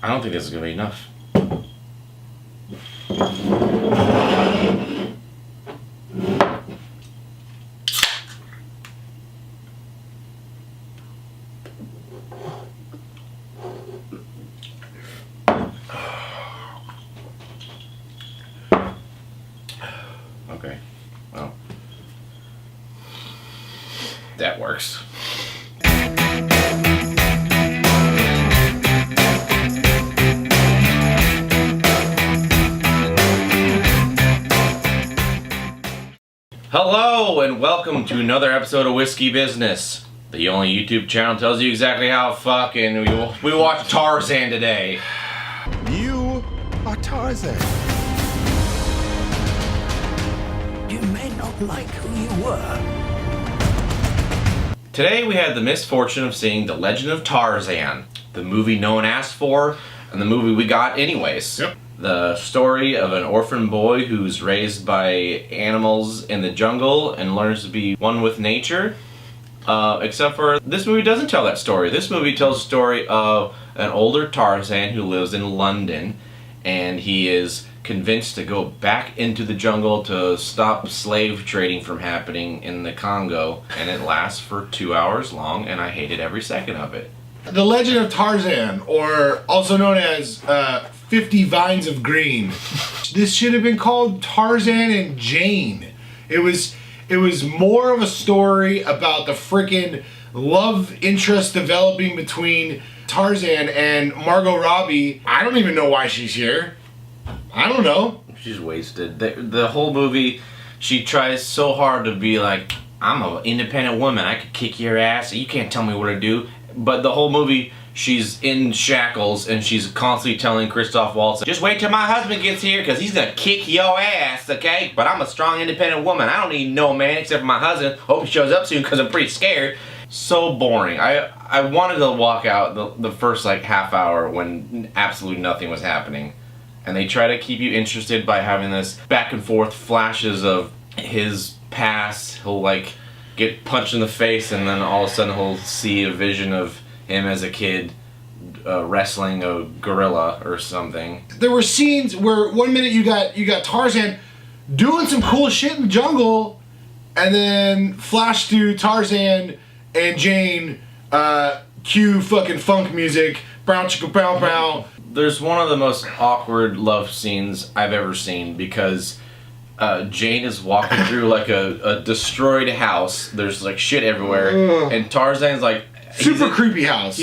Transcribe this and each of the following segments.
I don't think this is gonna be enough. Okay, well, that works. Hello and welcome to another episode of Whiskey Business. The only YouTube channel tells you exactly how fucking we watched Tarzan today. You are Tarzan. You may not like who you were. Today we had the misfortune of seeing The Legend of Tarzan, the movie no one asked for, and the movie we got anyways. Yep. The story of an orphan boy who's raised by animals in the jungle and learns to be one with nature. Except for this movie doesn't tell that story. This movie tells the story of an older Tarzan who lives in London, and he is convinced to go back into the jungle to stop slave trading from happening in the Congo, and it lasts for 2 hours long, and I hated every second of it. The Legend of Tarzan, or also known as 50 Vines of Green. This should have been called Tarzan and Jane. It was more of a story about the freaking love interest developing between Tarzan and Margot Robbie. I don't even know why she's here. I don't know. She's wasted. The whole movie, she tries so hard to be like, I'm an independent woman, I could kick your ass, you can't tell me what to do. But the whole movie, she's in shackles and she's constantly telling Christoph Waltz, just wait till my husband gets here because he's gonna kick your ass, okay? But I'm a strong, independent woman. I don't need no man except for my husband. Hope he shows up soon because I'm pretty scared. So boring. I wanted to walk out the first like half hour when absolutely nothing was happening. And they try to keep you interested by having this back and forth flashes of his past. He'll like get punched in the face and then all of a sudden he'll see a vision of him as a kid wrestling a gorilla or something. There were scenes where 1 minute you got Tarzan doing some cool shit in the jungle, and then flash to Tarzan and Jane, cue fucking funk music, brown chicka brown brown. There's one of the most awkward love scenes I've ever seen because Jane is walking through like a destroyed house. There's like shit everywhere, and Tarzan's like Super creepy house.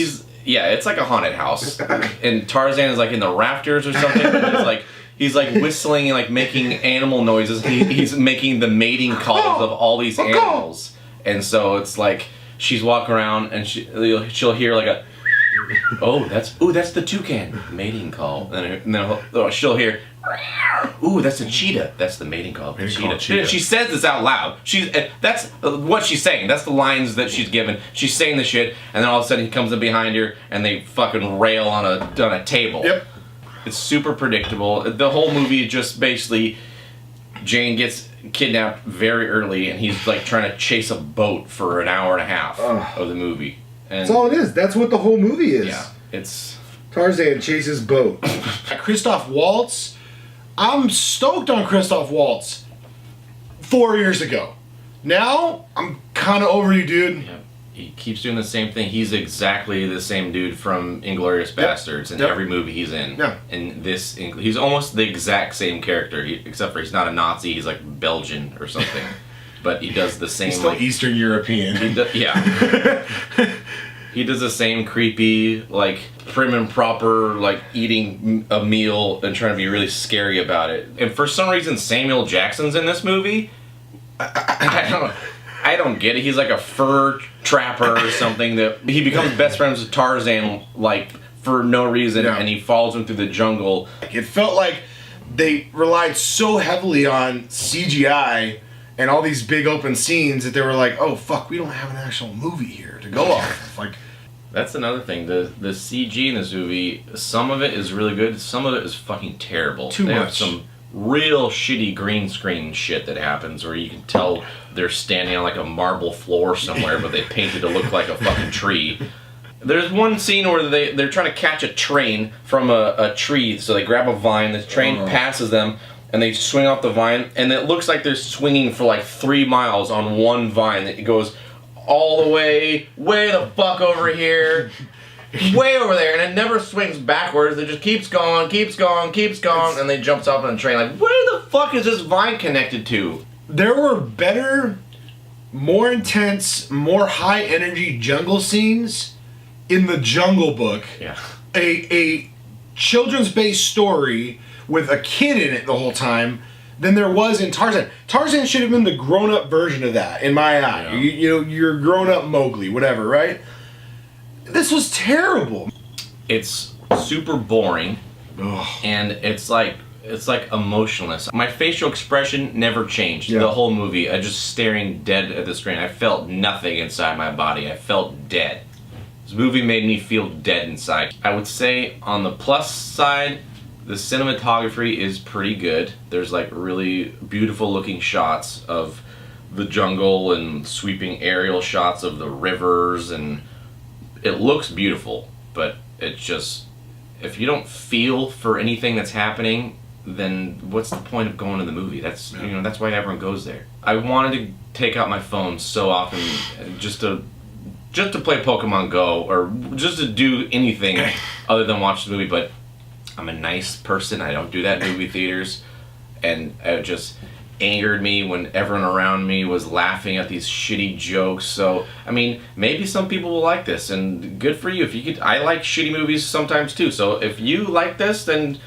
Yeah, it's like a haunted house, and Tarzan is like in the rafters or something. And he's like whistling and like making animal noises. He's making the mating calls of all these animals, and so it's like she's walking around and she'll hear like a that's the toucan mating call, and then she'll hear that's a cheetah. That's the mating call of the cheetah. She says this out loud. That's what she's saying. That's the lines that she's given. She's saying the shit, and then all of a sudden he comes in behind her, and they fucking rail on a table. Yep. It's super predictable. The whole movie just basically Jane gets kidnapped very early, and he's like trying to chase a boat for an hour and a half of the movie. And that's all it is. That's what the whole movie is. Yeah, it's Tarzan chases boat. Christoph Waltz. I'm stoked on Christoph Waltz 4 years ago. Now, I'm kind of over you, dude. Yeah, he keeps doing the same thing. He's exactly the same dude from Inglourious Bastards in every movie he's in. Yeah. And he's almost the exact same character, except for he's not a Nazi. He's like Belgian or something. But he does the same. He's still like Eastern European. Yeah. He does the same creepy, like, prim and proper, like, eating a meal and trying to be really scary about it. And for some reason, Samuel Jackson's in this movie. I don't get it. He's like a fur trapper or something that he becomes best friends with Tarzan, like, for no reason, and he follows him through the jungle. It felt like they relied so heavily on CGI and all these big open scenes that they were like, oh fuck, we don't have an actual movie here to go off. Like, that's another thing. The CG in this movie, some of it is really good, some of it is fucking terrible. Too much. much. Have some real shitty green screen shit that happens where you can tell they're standing on like a marble floor somewhere, but they painted to look like a fucking tree. There's one scene where they're trying to catch a train from a tree, so they grab a vine, the train passes them, and they swing off the vine, and it looks like they're swinging for like 3 miles on one vine. It goes all the way the fuck over here, way over there, and it never swings backwards. It just keeps going, and then jumps off on the train. Like, where the fuck is this vine connected to? There were better, more intense, more high energy jungle scenes in the Jungle Book. Yeah. A children's based story with a kid in it the whole time than there was in Tarzan. Tarzan should have been the grown up version of that, in my eye. Yeah. You're grown up Mowgli, whatever, right? This was terrible. It's super boring, and it's like emotionless. My facial expression never changed the whole movie. I just staring dead at the screen. I felt nothing inside my body. I felt dead. This movie made me feel dead inside. I would say on the plus side, the cinematography is pretty good. There's like really beautiful looking shots of the jungle and sweeping aerial shots of the rivers, and it looks beautiful, but it's just, if you don't feel for anything that's happening, then what's the point of going to the movie? That's that's why everyone goes there. I wanted to take out my phone so often just to play Pokemon Go, or just to do anything other than watch the movie, but I'm a nice person. I don't do that in movie theaters, and it just angered me when everyone around me was laughing at these shitty jokes. So, I mean, maybe some people will like this, and good for you. If you could, I like shitty movies sometimes too. So if you like this, then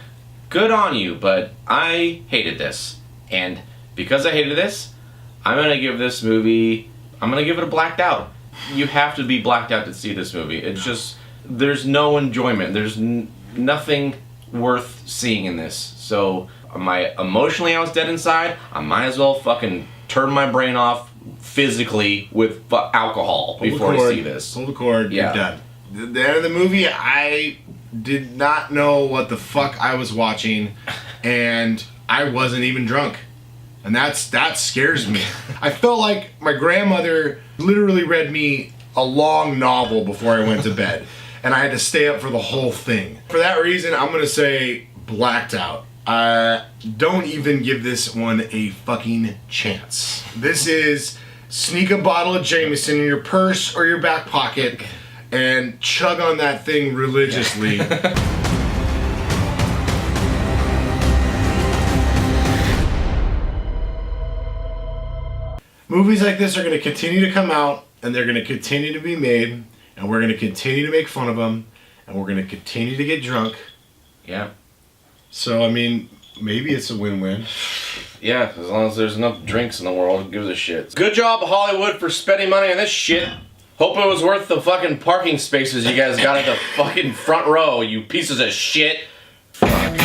good on you. But I hated this, and because I hated this, I'm gonna give this movie. I'm gonna give it a blacked out. You have to be blacked out to see this movie. It's just, there's no enjoyment. There's nothing worth seeing in this. So emotionally I was dead inside. I might as well fucking turn my brain off physically with alcohol before I see this. Pull the cord, you're done. The end of the movie, I did not know what the fuck I was watching, and I wasn't even drunk. And that scares me. I felt like my grandmother literally read me a long novel before I went to bed, and I had to stay up for the whole thing. For that reason, I'm gonna say blacked out. Don't even give this one a fucking chance. This is sneak a bottle of Jameson in your purse or your back pocket and chug on that thing religiously. Movies like this are going to continue to come out, and they're going to continue to be made, and we're going to continue to make fun of them, and we're going to continue to get drunk. Yeah. So, I mean, maybe it's a win-win. Yeah, as long as there's enough drinks in the world, who gives a shit. Good job, Hollywood, for spending money on this shit. Hope it was worth the fucking parking spaces you guys got at the fucking front row, you pieces of shit. Fuck.